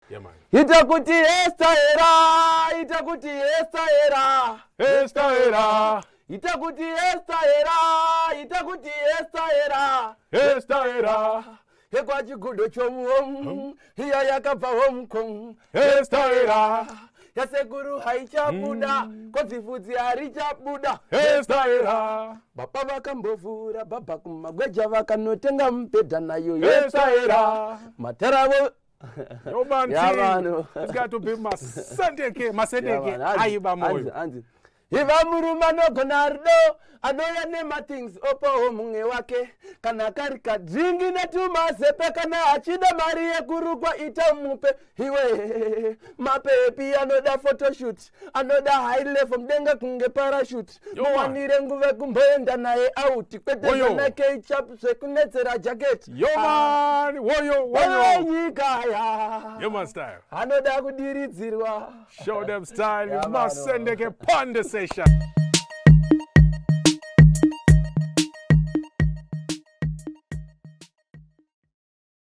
Yeah, man. Itakuti Esther era, itakuti Esther era. Esther era. Itakuti Esther era, itakuti Esther era. Esther era. Hekwa chigudo chomu, hiya yakabva homkom. Esther era. Yasekuru haichabuda, kozifudzi harichabuda. Esther era. Baba vakambovhura baba kumagweja vakanotenga mubhedha nayo Esther era. mataravo. Yo man, Yeah, it's got to be Masendeke. Aiba moyo. Iva muruma nogona rudo anoya nemathings opo omunge wake kana kari kadringi netumazepe kana achida mari yekurukwa itamupe iwe mapepi anoda photoshoot anoda high level mudenga kunge parachute muwanire nguve kumboenda naye out kwete nake ichap sekunetsera jacket Yo man, woyo. nyikaya Yo man style. anoda kudiridzirwa. Show them style. Yeah, Masendeke Ponder Session.